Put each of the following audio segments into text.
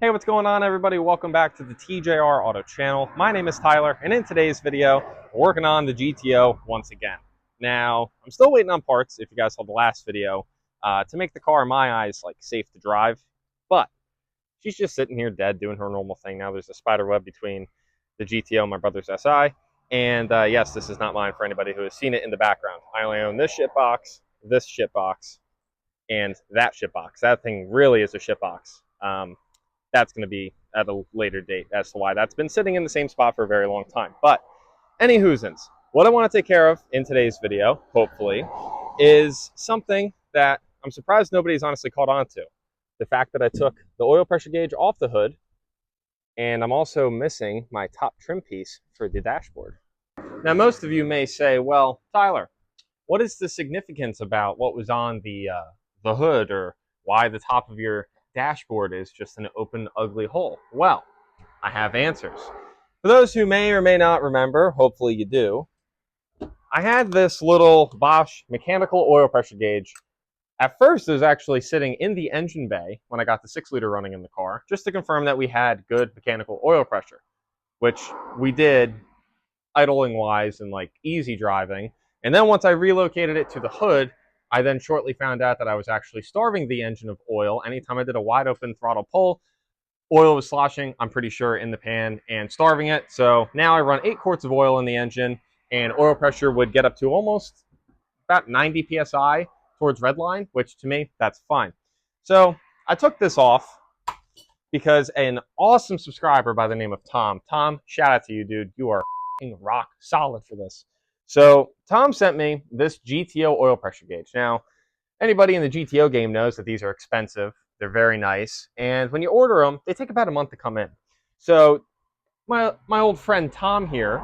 Hey, what's going on, everybody? Welcome back to the TJR Auto channel. My name is Tyler, and in today's video, we're working on the GTO once again. Now, I'm still waiting on parts, if you guys saw the last video, to make the car, in my eyes, like safe to drive. But she's just sitting here dead, doing her normal thing. Now there's a spider web between the GTO and my brother's SI. And yes, this is not mine for anybody who has seen it in the background. I only own this shitbox, and that shitbox. That thing really is a shitbox. That's going to be at a later date as to why that's been sitting in the same spot for a very long time. But any whoosins, what I want to take care of in today's video, hopefully, is something that I'm surprised nobody's honestly caught on to. The fact that I took the oil pressure gauge off the hood, and I'm also missing my top trim piece for the dashboard. Now, most of you may say, well, Tyler, what is the significance about what was on the hood, or why the top of your dashboard is just an open, ugly hole? Well, I have answers. For those who may or may not remember, hopefully you do, I had this little Bosch mechanical oil pressure gauge. At first, it was actually sitting in the engine bay when I got the 6-liter running in the car, just to confirm that we had good mechanical oil pressure, which we did idling wise and like easy driving. And then once I relocated it to the hood, I then shortly found out that I was actually starving the engine of oil. Anytime I did a wide open throttle pull, oil was sloshing, I'm pretty sure, in the pan and starving it. So now I run 8 quarts of oil in the engine, and oil pressure would get up to almost about 90 psi towards redline, which to me, that's fine. So I took this off because an awesome subscriber by the name of Tom, shout out to you, dude. You are rock solid for this. So Tom sent me this GTO oil pressure gauge. Now, anybody in the GTO game knows that these are expensive. They're very nice. And when you order them, they take about a month to come in. So my old friend Tom here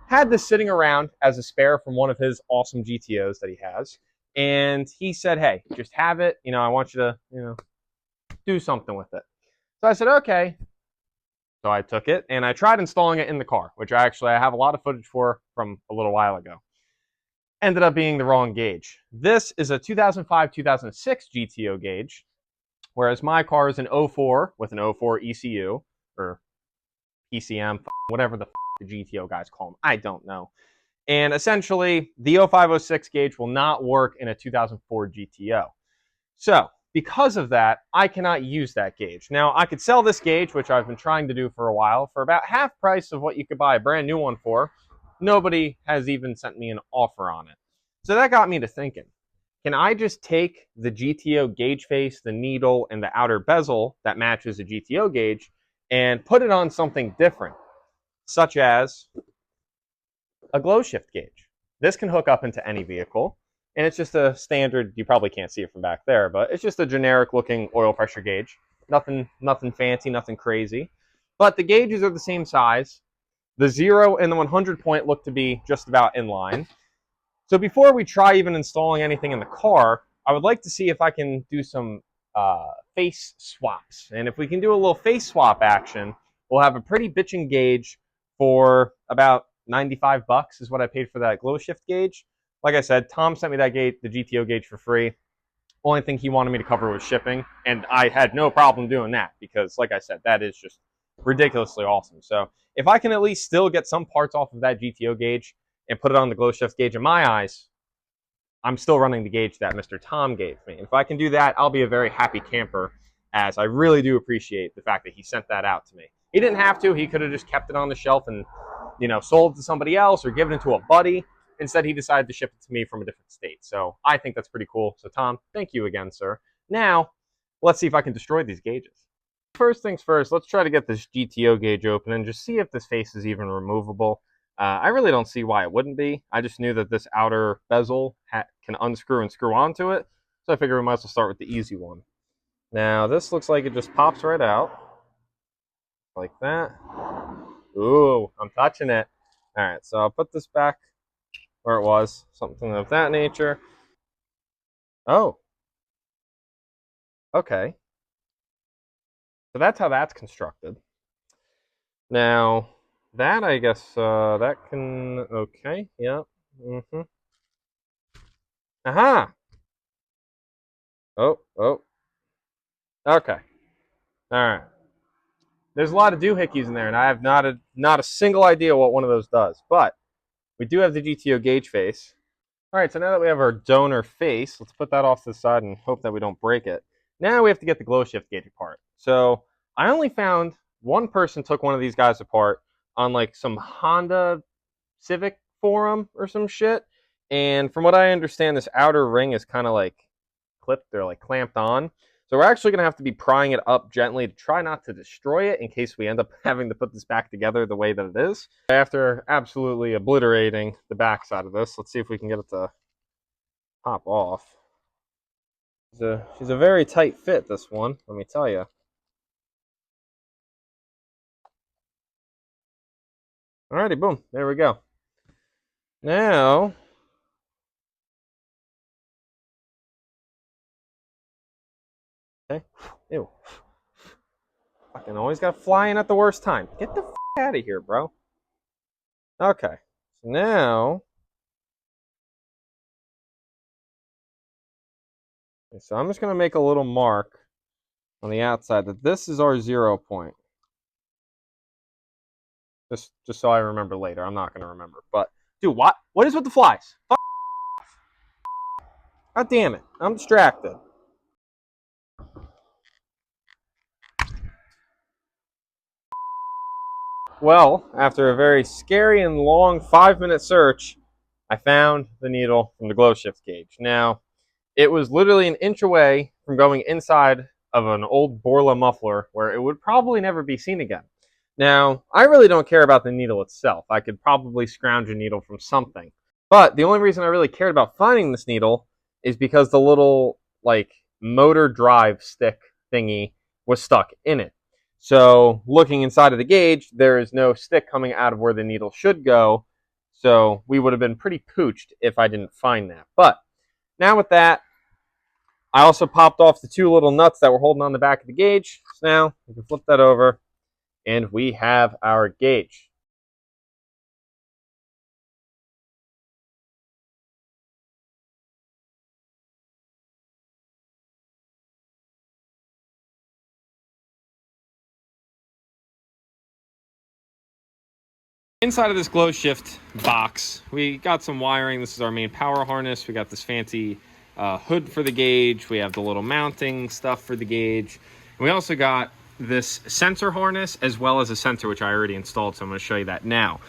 had this sitting around as a spare from one of his awesome GTOs that he has. And he said, hey, just have it. I want you to, do something with it. So I said, okay. So I took it and I tried installing it in the car, which I have a lot of footage for from a little while ago. Ended up being the wrong gauge. This is a 2005-2006 GTO gauge, whereas my car is an 04 with an 04 ECU, or PCM, whatever the GTO guys call them. I don't know. And essentially, the 05-06 gauge will not work in a 2004 GTO. So because of that, I cannot use that gauge. Now, I could sell this gauge, which I've been trying to do for a while, for about half price of what you could buy a brand new one for. Nobody has even sent me an offer on it. So that got me to thinking, can I just take the GTO gauge face, the needle, and the outer bezel that matches a GTO gauge and put it on something different, such as a glow shift gauge? This can hook up into any vehicle. And it's just a standard, you probably can't see it from back there, but it's just a generic looking oil pressure gauge. Nothing fancy, nothing crazy. But the gauges are the same size. The 0 and the 100 point look to be just about in line. So before we try even installing anything in the car, I would like to see if I can do some face swaps. And if we can do a little face swap action, we'll have a pretty bitchin' gauge for about 95 bucks is what I paid for that glow shift gauge. Like I said, Tom sent me that gauge, the GTO gauge, for free. Only thing he wanted me to cover was shipping, and I had no problem doing that because, like I said, that is just ridiculously awesome. So if I can at least still get some parts off of that GTO gauge and put it on the glow shift gauge, in my eyes, I'm still running the gauge that Mr. Tom gave me. If I can do that, I'll be a very happy camper, as I really do appreciate the fact that he sent that out to me. He didn't have to. He could have just kept it on the shelf and, sold it to somebody else or given it to a buddy. Instead, he decided to ship it to me from a different state. So I think that's pretty cool. So Tom, thank you again, sir. Now, let's see if I can destroy these gauges. First things first, let's try to get this GTO gauge open and just see if this face is even removable. I really don't see why it wouldn't be. I just knew that this outer bezel can unscrew and screw onto it. So I figured we might as well start with the easy one. Now, this looks like it just pops right out. Like that. Ooh, I'm touching it. All right, so I'll put this back where it was, something of that nature. Oh, okay. So that's how that's constructed. Now, that I guess that can, okay, yeah. Aha! Oh, okay. All right. there's a lot of doohickeys in there, and I have not a single idea what one of those does. But we do have the GTO gauge face. All right, so now that we have our donor face, let's put that off to the side and hope that we don't break it. Now we have to get the glow shift gauge apart. So I only found one person took one of these guys apart on like some Honda Civic forum or some shit. And from what I understand, this outer ring is kind of like clipped or like clamped on. So we're actually going to have to be prying it up gently to try not to destroy it in case we end up having to put this back together the way that it is. After absolutely obliterating the back side of this, let's see if we can get it to pop off. She's a very tight fit, this one, let me tell you. Alrighty, boom, there we go. Now, okay, ew. Fucking always got flying at the worst time. Get the f out of here, bro. Okay, so now, okay, so I'm just going to make a little mark on the outside that this is our 0 point. Just so I remember later. I'm not going to remember. But, dude, what is with the flies? Fuck. God damn it. I'm distracted. Well, after a very scary and long 5-minute search, I found the needle from the glow shift gauge. Now, it was literally an inch away from going inside of an old Borla muffler where it would probably never be seen again. Now, I really don't care about the needle itself. I could probably scrounge a needle from something. But the only reason I really cared about finding this needle is because the little, like, motor drive stick thingy was stuck in it. So, looking inside of the gauge, there is no stick coming out of where the needle should go. So, we would have been pretty pooched if I didn't find that. But, now with that, I also popped off the 2 little nuts that were holding on the back of the gauge. So now, we can flip that over. And we have our gauge. Inside of this glow shift box, we got some wiring. This is our main power harness. We got this fancy hood for the gauge. We have the little mounting stuff for the gauge. And we also got this sensor harness as well as a sensor, which I already installed, so I'm going to show you that now.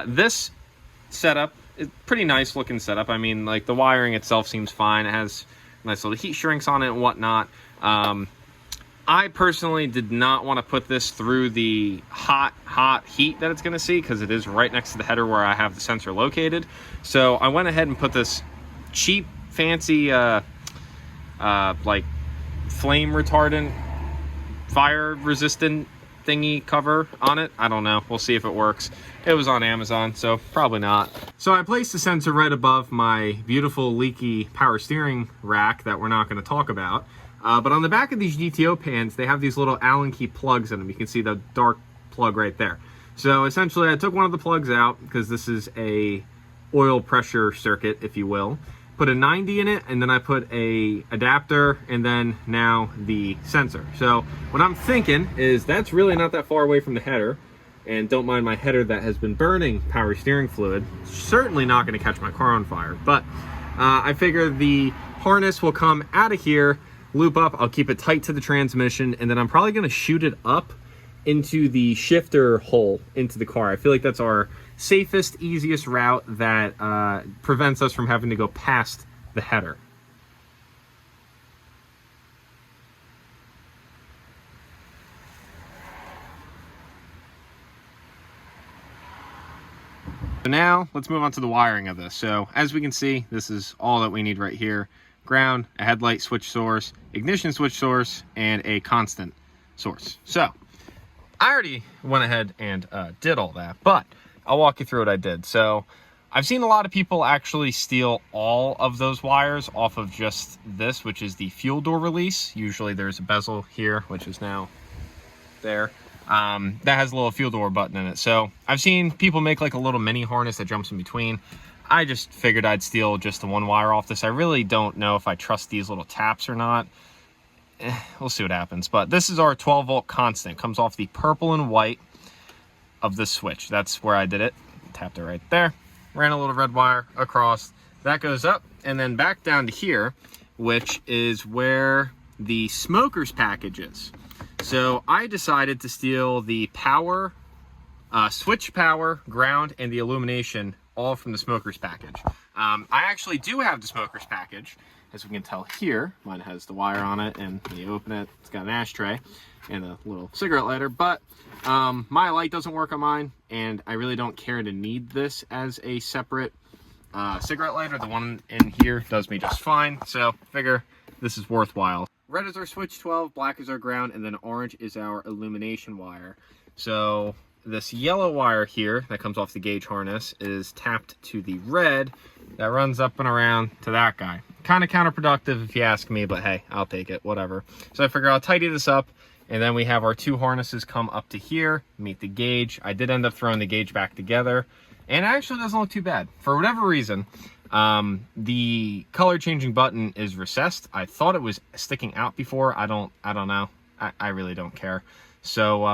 This setup is pretty nice looking setup. I mean, like, the wiring itself seems fine. It has nice little heat shrinks on it and whatnot. I personally did not want to put this through the hot heat that it's going to see, because it is right next to the header where I have the sensor located. So I went ahead and put this cheap, fancy, like, flame retardant, fire resistant thingy cover on it. I don't know. We'll see if it works. It was on Amazon, so probably not. So I placed the sensor right above my beautiful leaky power steering rack that we're not going to talk about. But on the back of these GTO pans, they have these little Allen key plugs in them. You can see the dark plug right there. So essentially, I took one of the plugs out because this is a oil pressure circuit, if you will. Put a 90 in it, and then I put a adapter, and then now the sensor. So what I'm thinking is that's really not that far away from the header. And don't mind my header that has been burning power steering fluid. Certainly not going to catch my car on fire. But I figure the harness will come out of here, loop up, I'll keep it tight to the transmission, and then I'm probably going to shoot it up into the shifter hole into the car. I feel like that's our safest, easiest route that prevents us from having to go past the header. So now let's move on to the wiring of this. So as we can see, this is all that we need right here. Ground, a headlight switch source, ignition switch source, and a constant source. So I already went ahead and did all that, but I'll walk you through what I did. So I've seen a lot of people actually steal all of those wires off of just this, which is the fuel door release. Usually there's a bezel here, which is now there. That has a little fuel door button in it. So I've seen people make like a little mini harness that jumps in between. I just figured I'd steal just the one wire off this. I really don't know if I trust these little taps or not. we'll see what happens. But this is our 12 volt constant. Comes off the purple and white of the switch. That's where I did it. Tapped it right there. Ran a little red wire across. That goes up and then back down to here, which is where the smoker's package is. So I decided to steal the power, switch power, ground, and the illumination all from the smoker's package. I actually do have the smoker's package. As we can tell here, mine has the wire on it, and when you open it, it's got an ashtray and a little cigarette lighter, but my light doesn't work on mine, and I really don't care to need this as a separate cigarette lighter. The one in here does me just fine, so figure this is worthwhile. Red is our switch 12, black is our ground, and then orange is our illumination wire. So this yellow wire here that comes off the gauge harness is tapped to the red that runs up and around to that guy. Kind of counterproductive if you ask me, but hey, I'll take it, whatever. So I figure I'll tidy this up, and then we have our two harnesses come up to here, meet the gauge. I did end up throwing the gauge back together, and it actually doesn't look too bad. For whatever reason, the color changing button is recessed. I thought it was sticking out before. I don't know. I really don't care. So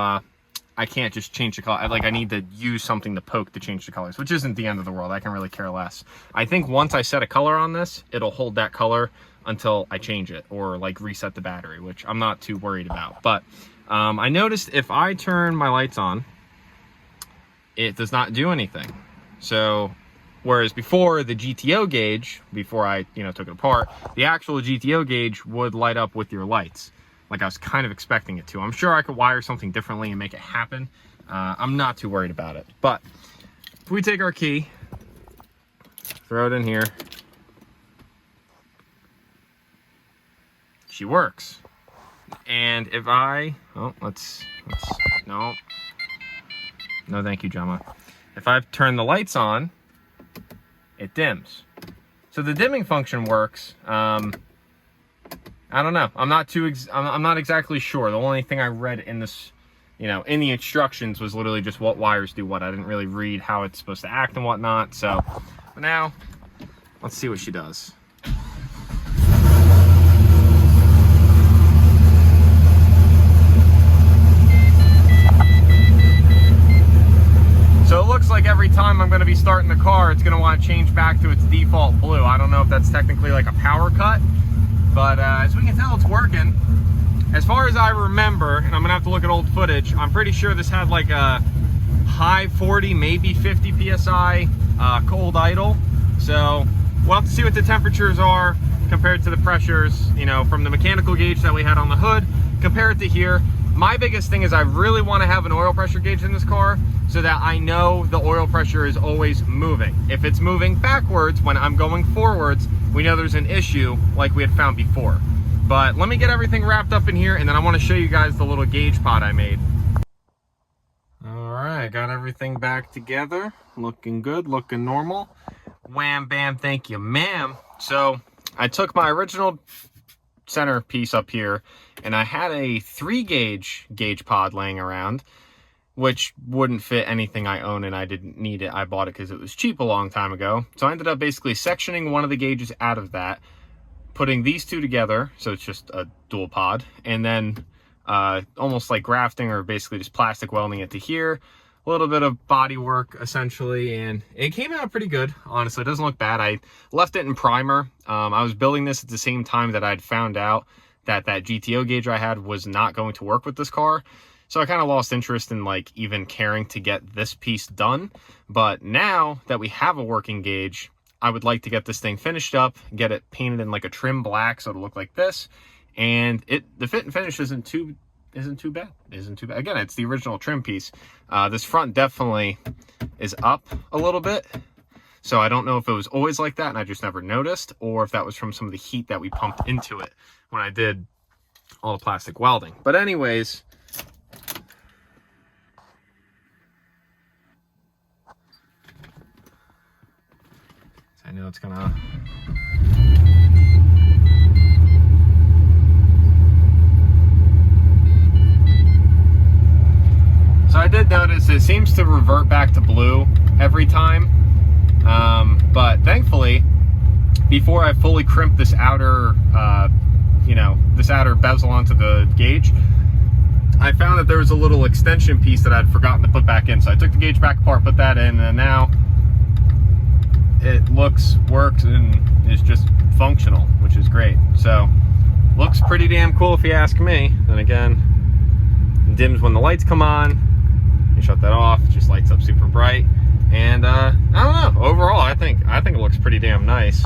I can't just change the color. I need to use something to poke to change the colors, which isn't the end of the world. I can really care less. I think once I set a color on this, it'll hold that color until I change it or like reset the battery, which I'm not too worried about. But I noticed if I turn my lights on, it does not do anything. So whereas before the GTO gauge, before I took it apart, the actual GTO gauge would light up with your lights. Like I was kind of expecting it to. I'm sure I could wire something differently and make it happen. I'm not too worried about it. But if we take our key, throw it in here, she works. And if I, no thank you, Gemma. If I turn the lights on, it dims. So the dimming function works. I don't know. I'm not exactly sure. The only thing I read in this, in the instructions was literally just what wires do what. I didn't really read how it's supposed to act and whatnot. So, but now, let's see what she does. So it looks like every time I'm going to be starting the car, it's going to want to change back to its default blue. I don't know if that's technically like a power cut. But as we can tell, it's working. As far as I remember, and I'm gonna have to look at old footage, I'm pretty sure this had like a high 40, maybe 50 PSI cold idle. So we'll have to see what the temperatures are compared to the pressures, from the mechanical gauge that we had on the hood, compare it to here. My biggest thing is I really wanna have an oil pressure gauge in this car so that I know the oil pressure is always moving. If it's moving backwards when I'm going forwards, we know there's an issue like we had found before. But let me get everything wrapped up in here, and then I want to show you guys the little gauge pod I made. All right, got everything back together. Looking good, looking normal. Wham, bam, thank you, ma'am. So I took my original center piece up here, and I had a 3-gauge gauge pod laying around, which wouldn't fit anything I own, and I didn't need it. I bought it because it was cheap a long time ago. So I ended up basically sectioning one of the gauges out of that, putting these two together, so it's just a dual pod, and then almost like grafting or basically just plastic welding it to here. A little bit of body work essentially, and it came out pretty good. Honestly, it doesn't look bad. I left it in primer. I was building this at the same time that I'd found out that GTO gauge I had was not going to work with this car. So I kind of lost interest in even caring to get this piece done. But now that we have a working gauge, I would like to get this thing finished up, get it painted in like a trim black so it'll look like this. And the fit and finish isn't too bad. Again, it's the original trim piece. This front definitely is up a little bit. So I don't know if it was always like that and I just never noticed, or if that was from some of the heat that we pumped into it when I did all the plastic welding. But anyways, I know it's gonna... So I did notice it seems to revert back to blue every time. But thankfully, before I fully crimp this outer you know, this outer bezel onto the gauge, I found that there was a little extension piece that I'd forgotten to put back in. So I took the gauge back apart, put that in, and now it works, and is just functional, which is great. So looks pretty damn cool if you ask me. Then again, it dims when the lights come on. You shut that off, it just lights up super bright. And I don't know, overall I think it looks pretty damn nice.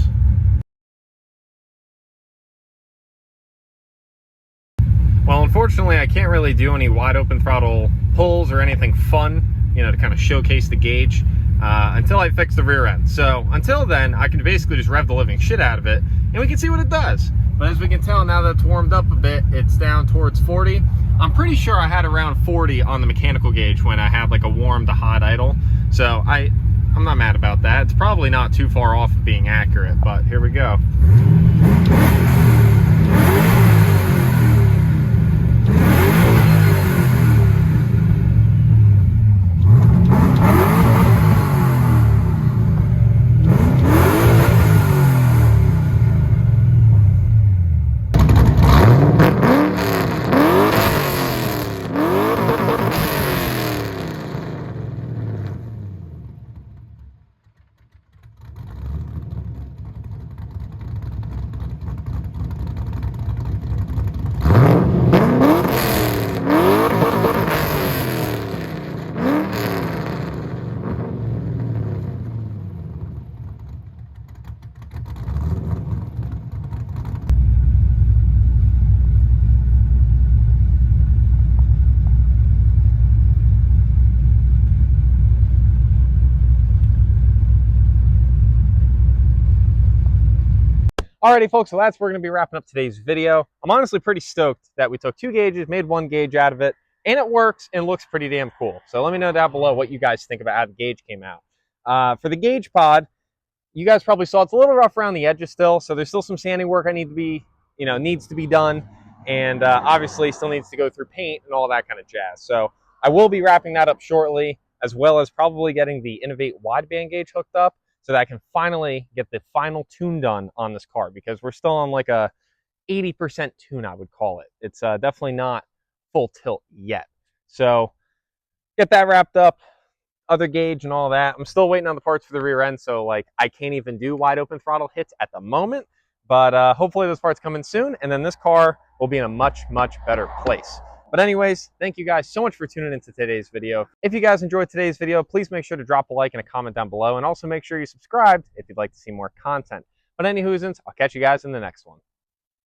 Well, unfortunately, I can't really do any wide open throttle pulls or anything fun, you know, to kind of showcase the gauge until I fix the rear end. So until then, I can basically just rev the living shit out of it, and we can see what it does. But as we can tell, now that it's warmed up a bit, it's down towards 40. I'm pretty sure I had around 40 on the mechanical gauge when I had like a warm to hot idle. So I'm not mad about that. It's probably not too far off of being accurate, but here we go. Alrighty folks, so that's where we're going to be wrapping up today's video. I'm honestly pretty stoked that we took 2 gauges, made 1 gauge out of it, and it works and looks pretty damn cool. So let me know down below what you guys think about how the gauge came out. For the gauge pod, you guys probably saw it's a little rough around the edges still, so there's still some sanding work needs to be done, and obviously still needs to go through paint and all that kind of jazz. So I will be wrapping that up shortly, as well as probably getting the Innovate wideband gauge hooked up, so that I can finally get the final tune done on this car, because we're still on like a 80% tune, I would call it. It's definitely not full tilt yet. So get that wrapped up, other gauge and all that. I'm still waiting on the parts for the rear end, so like I can't even do wide open throttle hits at the moment, but hopefully those parts come in soon, and then this car will be in a much, much better place. But anyways, thank you guys so much for tuning into today's video. If you guys enjoyed today's video, please make sure to drop a like and a comment down below, and also make sure you subscribe if you'd like to see more content. But any hoosins, I'll catch you guys in the next one.